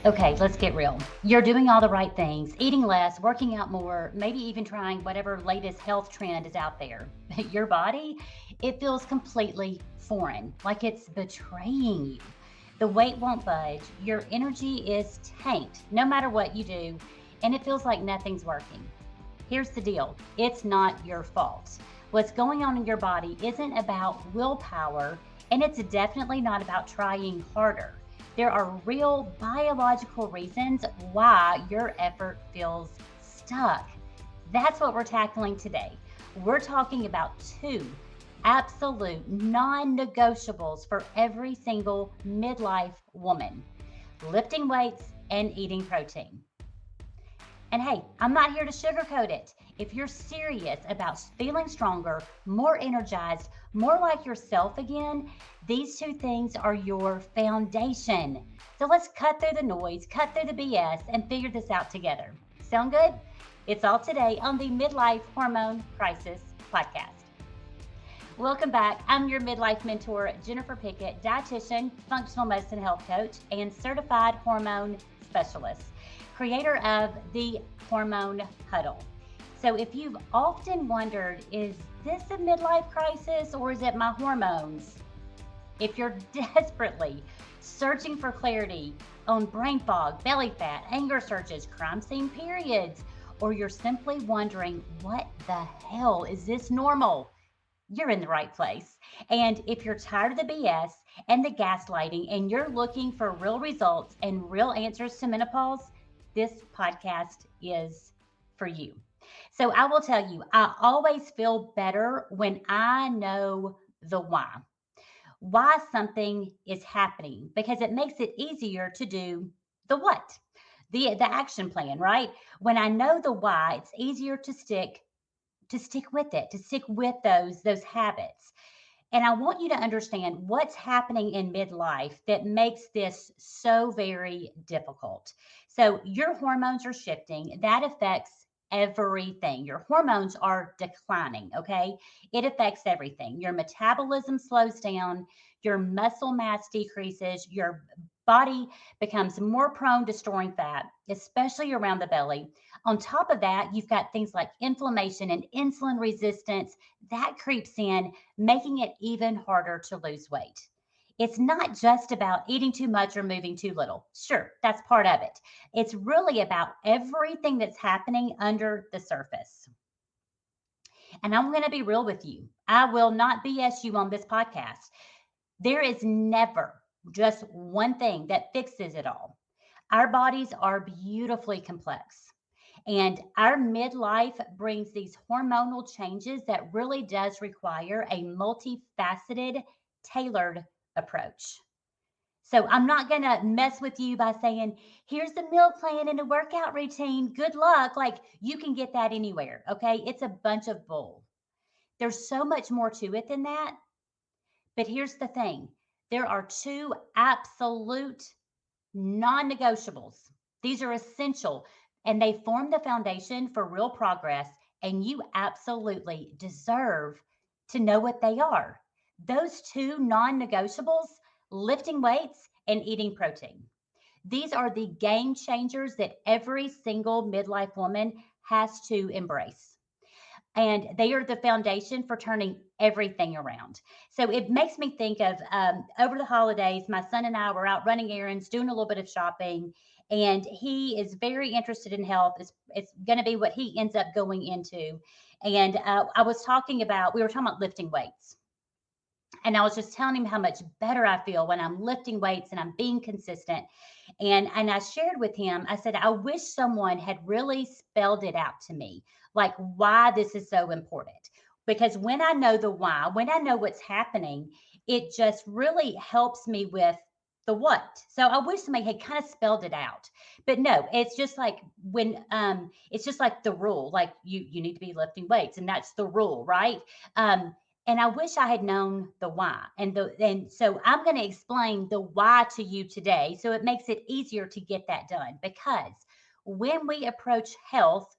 Okay, let's get real. You're doing all the right things, eating less, working out more, maybe even trying whatever latest health trend is out there. But your body, it feels completely foreign, like it's betraying you. The weight won't budge, your energy is tanked no matter what you do, and it feels like nothing's working. Here's the deal, it's not your fault. What's going on in your body isn't about willpower, and it's definitely not about trying harder. There are real biological reasons why your effort feels stuck. That's what we're tackling today. We're talking about two absolute non negotiables for every single midlife woman: lifting weights and eating protein. And hey, I'm not here to sugarcoat it. If you're serious about feeling stronger, more energized, more like yourself again, these two things are your foundation. So let's cut through the noise, cut through the BS, and figure this out together. Sound good? It's all today on the Midlife Hormone Crisis Podcast. Welcome back. I'm your midlife mentor, Jennifer Pickett, dietitian, functional medicine health coach, and certified hormone specialist, creator of the Hormone Huddle. So, if you've often wondered, is this a midlife crisis or is it my hormones? If you're desperately searching for clarity on brain fog, belly fat, anger surges, crime scene periods, or you're simply wondering, what the hell is this normal? You're in the right place. And if you're tired of the BS and the gaslighting and you're looking for real results and real answers to menopause, this podcast is for you. So I will tell you, I always feel better when I know the why something is happening, because it makes it easier to do the what, the action plan, right? When I know the why, it's easier to stick with it, to stick with those habits. And I want you to understand what's happening in midlife that makes this so very difficult. So, your hormones are shifting. That affects everything. Your hormones are declining, okay? It affects everything. Your metabolism slows down, your muscle mass decreases, your body becomes more prone to storing fat, especially around the belly. On top of that, you've got things like inflammation and insulin resistance that creeps in, making it even harder to lose weight. It's not just about eating too much or moving too little. Sure, that's part of it. It's really about everything that's happening under the surface. And I'm going to be real with you. I will not BS you on this podcast. There is never just one thing that fixes it all. Our bodies are beautifully complex. And our midlife brings these hormonal changes that really does require a multifaceted, tailored approach. So I'm not going to mess with you by saying, here's the meal plan and a workout routine. Good luck. Like, you can get that anywhere. Okay. It's a bunch of bull. There's so much more to it than that. But here's the thing, there are two absolute non negotiables. These are essential and they form the foundation for real progress. And you absolutely deserve to know what they are. Those two non negotiables: lifting weights and eating protein. These are the game changers that every single midlife woman has to embrace, and they are the foundation for turning everything around. So it makes me think of, over the holidays, my son and I were out running errands, doing a little bit of shopping, and he is very interested in health. It's going to be what he ends up going into. And we were talking about lifting weights. And I was just telling him how much better I feel when I'm lifting weights and I'm being consistent. And I shared with him, I said, I wish someone had really spelled it out to me, like why this is so important. Because when I know the why, when I know what's happening, it just really helps me with the what. So I wish somebody had kind of spelled it out. But no, it's just like it's just like the rule, like you need to be lifting weights, and that's the rule, right? And I wish I had known the why. And so I'm going to explain the why to you today, so it makes it easier to get that done. Because when we approach health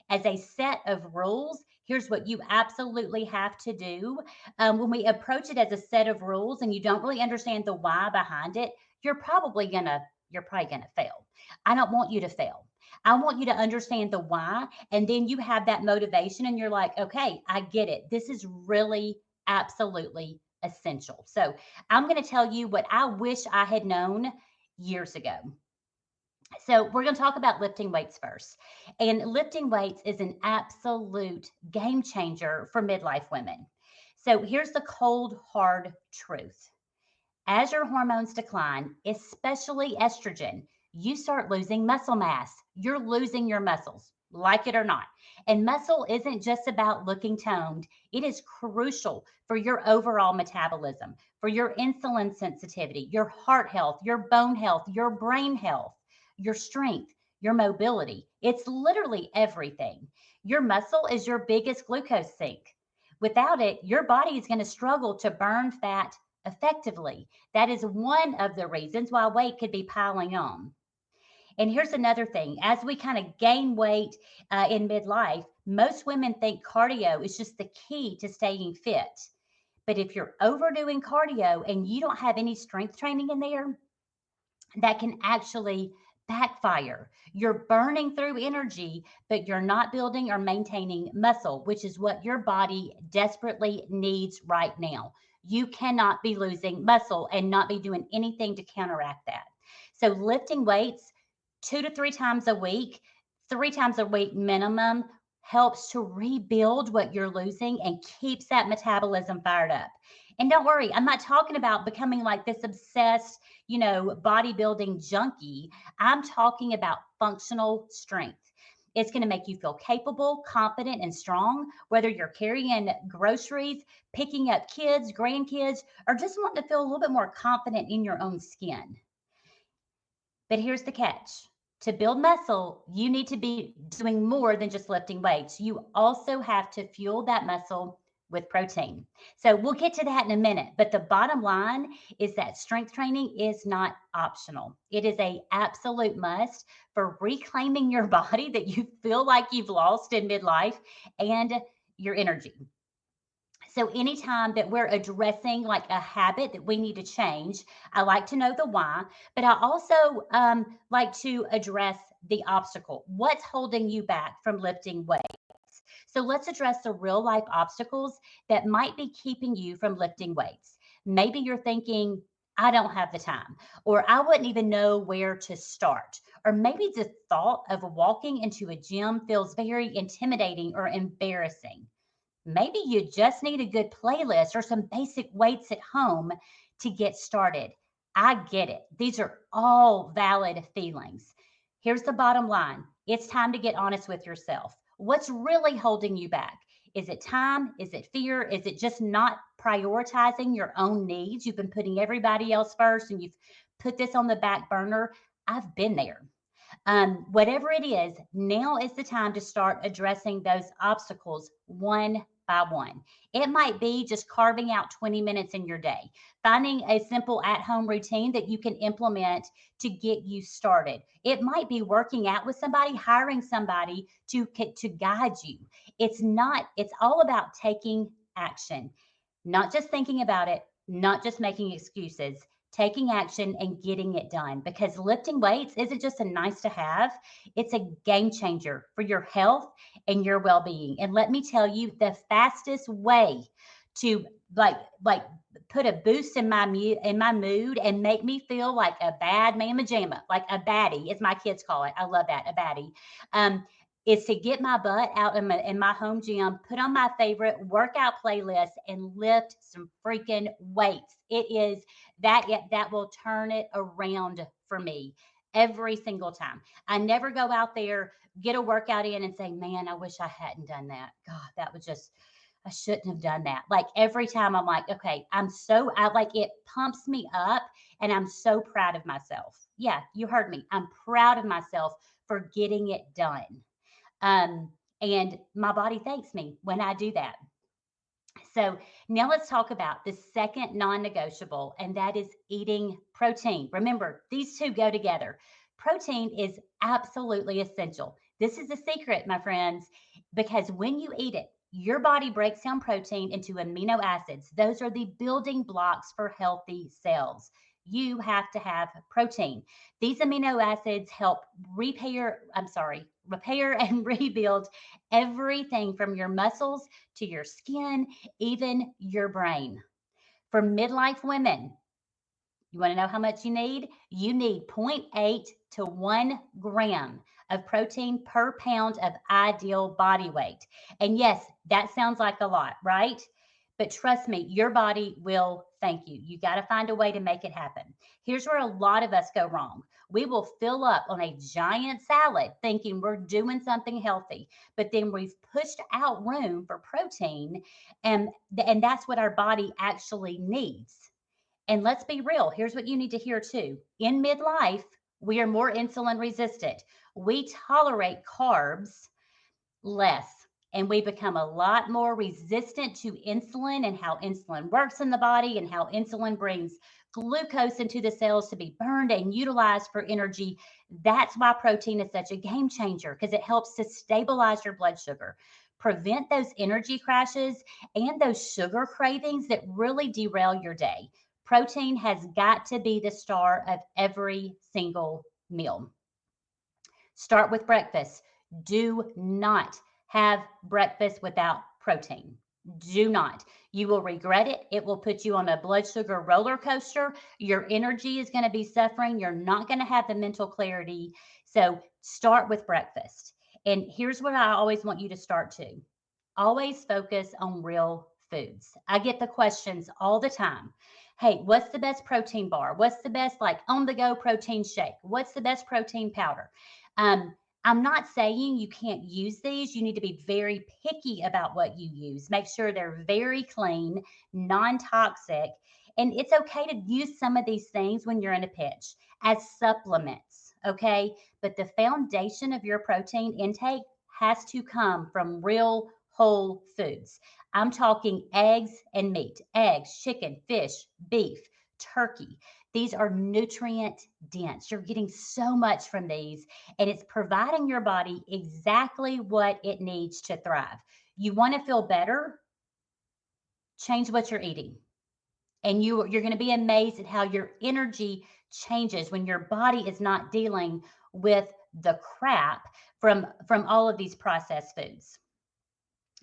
as a set of rules, here's what you absolutely have to do. When we approach it as a set of rules and you don't really understand the why behind it, you're probably gonna fail. I don't want you to fail. I want you to understand the why. And then you have that motivation and you're like, okay, I get it. This is really absolutely essential. So I'm going to tell you what I wish I had known years ago. So, we're going to talk about lifting weights first. And lifting weights is an absolute game changer for midlife women. So, here's the cold, hard truth. As your hormones decline, especially estrogen, you start losing muscle mass. You're losing your muscles, like it or not. And muscle isn't just about looking toned, it is crucial for your overall metabolism, for your insulin sensitivity, your heart health, your bone health, your brain health, your strength, your mobility. It's literally everything. Your muscle is your biggest glucose sink. Without it, your body is going to struggle to burn fat effectively. That is one of the reasons why weight could be piling on. And here's another thing, as we kind of gain weight in midlife, most women think cardio is just the key to staying fit. But if you're overdoing cardio and you don't have any strength training in there, that can actually backfire. You're burning through energy, but you're not building or maintaining muscle, which is what your body desperately needs right now. You cannot be losing muscle and not be doing anything to counteract that. So, lifting weights 2 to 3 times a week, 3 times a week minimum, helps to rebuild what you're losing and keeps that metabolism fired up. And don't worry, I'm not talking about becoming like this obsessed, bodybuilding junkie. I'm talking about functional strength. It's going to make you feel capable, confident, and strong, whether you're carrying groceries, picking up kids, grandkids, or just wanting to feel a little bit more confident in your own skin. But here's the catch. To build muscle, you need to be doing more than just lifting weights. You also have to fuel that muscle with protein. So we'll get to that in a minute, but the bottom line is that strength training is not optional. It is a absolute must for reclaiming your body that you feel like you've lost in midlife and your energy. So anytime that we're addressing like a habit that we need to change, I like to know the why, but I also like to address the obstacle. What's holding you back from lifting weights? So let's address the real life obstacles that might be keeping you from lifting weights. Maybe you're thinking, I don't have the time, or I wouldn't even know where to start. Or maybe the thought of walking into a gym feels very intimidating or embarrassing. Maybe you just need a good playlist or some basic weights at home to get started. I get it. These are all valid feelings. Here's the bottom line, it's time to get honest with yourself. What's really holding you back? Is it time? Is it fear? Is it just not prioritizing your own needs? You've been putting everybody else first and you've put this on the back burner. I've been there. Whatever it is, now is the time to start addressing those obstacles one by one. It might be just carving out 20 minutes in your day, finding a simple at home routine that you can implement to get you started. It might be working out with somebody, hiring somebody to guide you. It's all about taking action, not just thinking about it, not just making excuses, taking action and getting it done, because lifting weights isn't just a nice to have, it's a game changer for your health and your well-being. And let me tell you, the fastest way to like put a boost in my mood and make me feel like a bad mamma jamma, like a baddie, as my kids call it. I love that, a baddie. Is to get my butt out in my home gym, put on my favorite workout playlist, and lift some freaking weights. It is that will turn it around for me every single time. I never go out there, get a workout in, and say, "Man, I wish I hadn't done that. God, that was just." I shouldn't have done that. Like every time I'm like, okay, I like it pumps me up and I'm so proud of myself. Yeah, you heard me. I'm proud of myself for getting it done. And my body thanks me when I do that. So now let's talk about the second non negotiable, and that is eating protein. Remember, these two go together. Protein is absolutely essential. This is the secret, my friends, because when you eat it, your body breaks down protein into amino acids. Those are the building blocks for healthy cells. you have to have protein. These amino acids help repair and rebuild everything from your muscles to your skin, even your brain. For midlife women, you want to know how much you need? You need zero point 0.8 to 1 gram of protein per pound of ideal body weight. And yes, that sounds like a lot, right? But trust me, your body will thank you. You got to find a way to make it happen. Here's where a lot of us go wrong. We will fill up on a giant salad thinking we're doing something healthy, but then we've pushed out room for protein, and, and that's what our body actually needs. And let's be real, here's what you need to hear too. In midlife, we are more insulin resistant. We tolerate carbs less, and we become a lot more resistant to insulin and how insulin works in the body and how insulin brings glucose into the cells to be burned and utilized for energy. That's why protein is such a game changer, because it helps to stabilize your blood sugar, prevent those energy crashes and those sugar cravings that really derail your day. Protein has got to be the star of every single meal. Start with breakfast. Do not have breakfast without protein. Do not. You will regret it. It will put you on a blood sugar roller coaster. Your energy is going to be suffering. You're not going to have the mental clarity. So start with breakfast. And here's what I always want you to start to always focus on real foods. I get the questions all the time. Hey, what's the best protein bar? What's the best like on the go protein shake? What's the best protein powder? Um, I'm not saying you can't use these. You need to be very picky about what you use. Make sure they're very clean, non toxic. And it's okay to use some of these things when you're in a pinch as supplements. Okay. But the foundation of your protein intake has to come from real whole foods. I'm talking eggs and meat, eggs, chicken, fish, beef, turkey. These are nutrient dense. You're getting so much from these, and it's providing your body exactly what it needs to thrive. You want to feel better? Change what you're eating. And you're going to be amazed at how your energy changes when your body is not dealing with the crap from all of these processed foods.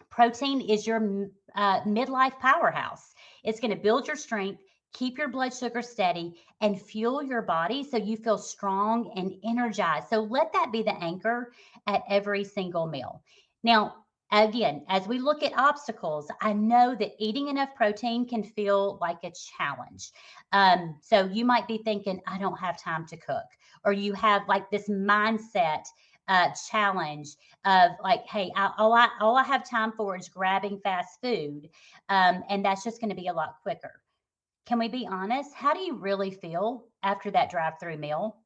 Protein is your midlife powerhouse. It's going to build your strength, keep your blood sugar steady, and fuel your body so you feel strong and energized. So let that be the anchor at every single meal. Now, again, as we look at obstacles, I know that eating enough protein can feel like a challenge. So you might be thinking, I don't have time to cook, or you have like this mindset challenge of like, hey, all I have time for is grabbing fast food, and that's just going to be a lot quicker. Can we be honest? How do you really feel after that drive-through meal?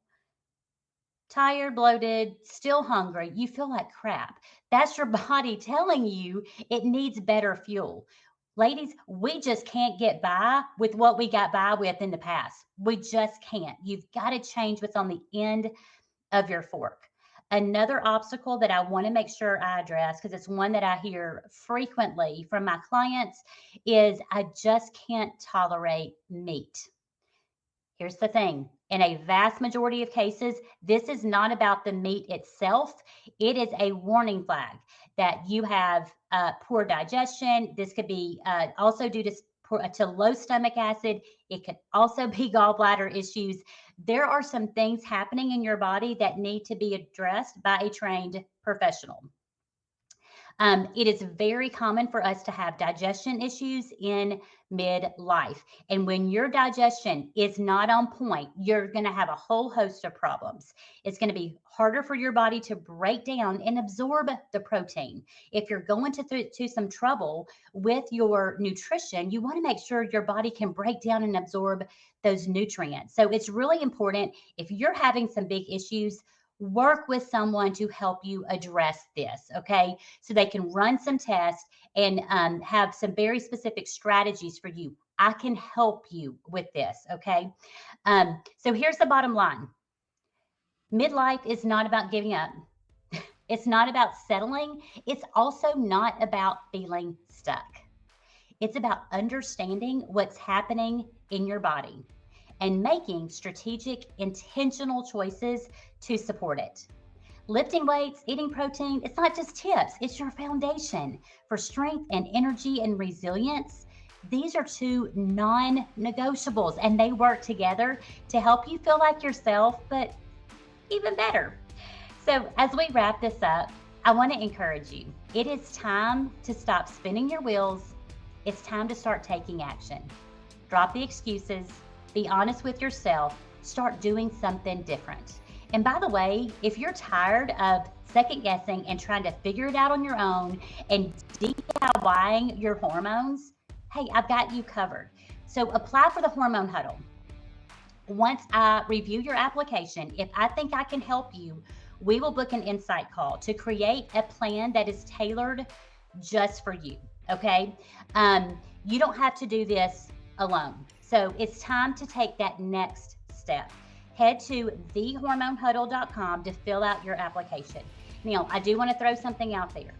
Tired, bloated, still hungry. You feel like crap. That's your body telling you it needs better fuel. Ladies, we just can't get by with what we got by with in the past. We just can't. You've got to change what's on the end of your fork. Another obstacle that I want to make sure I address, because it's one that I hear frequently from my clients, is I just can't tolerate meat. Here's the thing, in a vast majority of cases, this is not about the meat itself. It is a warning flag that you have poor digestion. This could be also due to low stomach acid. It could also be gallbladder issues. There are some things happening in your body that need to be addressed by a trained professional. It is very common for us to have digestion issues in midlife. And when your digestion is not on point, you're going to have a whole host of problems. It's going to be harder for your body to break down and absorb the protein. If you're going to some trouble with your nutrition, you want to make sure your body can break down and absorb those nutrients. So it's really important if you're having some big issues, work with someone to help you address this, okay? So they can run some tests and have some very specific strategies for you. I can help you with this, okay? So here's the bottom line. Midlife is not about giving up. It's not about settling. It's also not about feeling stuck. It's about understanding what's happening in your body and making strategic, intentional choices to support it. Lifting weights, eating protein, it's not just tips, it's your foundation for strength and energy and resilience. These are two non negotiables, and they work together to help you feel like yourself, but even better. So, as we wrap this up, I want to encourage you. It is time to stop spinning your wheels. It's time to start taking action. Drop the excuses, be honest with yourself, start doing something different. And by the way, if you're tired of second guessing and trying to figure it out on your own and DIYing your hormones, hey, I've got you covered. So apply for the hormone huddle. Once I review your application, if I think I can help you, we will book an insight call to create a plan that is tailored just for you. Okay. You don't have to do this alone. So it's time to take that next step. Head to thehormonehuddle.com to fill out your application. Now, I do want to throw something out there.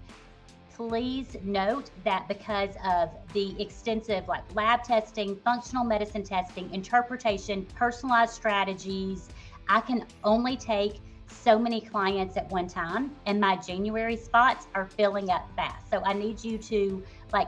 Please note that because of the extensive lab testing, functional medicine testing, interpretation, personalized strategies, I can only take so many clients at one time, and my January spots are filling up fast. So I need you to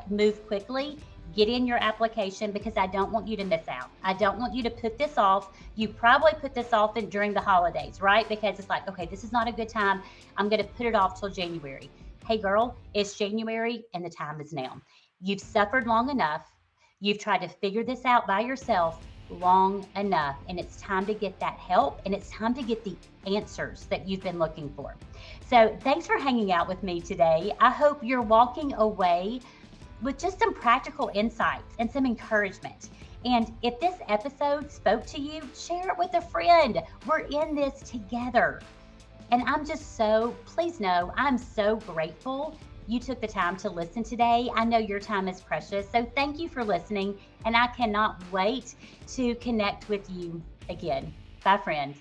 move quickly, get in your application, because I don't want you to miss out. I don't want you to put this off. You probably put this off during the holidays, right? Because it's okay, this is not a good time. I'm going to put it off till January. Hey girl, it's January and the time is now. You've suffered long enough. You've tried to figure this out by yourself long enough, and it's time to get that help, and it's time to get the answers that you've been looking for. So thanks for hanging out with me today. I hope you're walking away with just some practical insights and some encouragement. And if this episode spoke to you, share it with a friend. We're in this together. And please know, I'm so grateful you took the time to listen today. I know your time is precious. So thank you for listening. And I cannot wait to connect with you again. Bye, friend.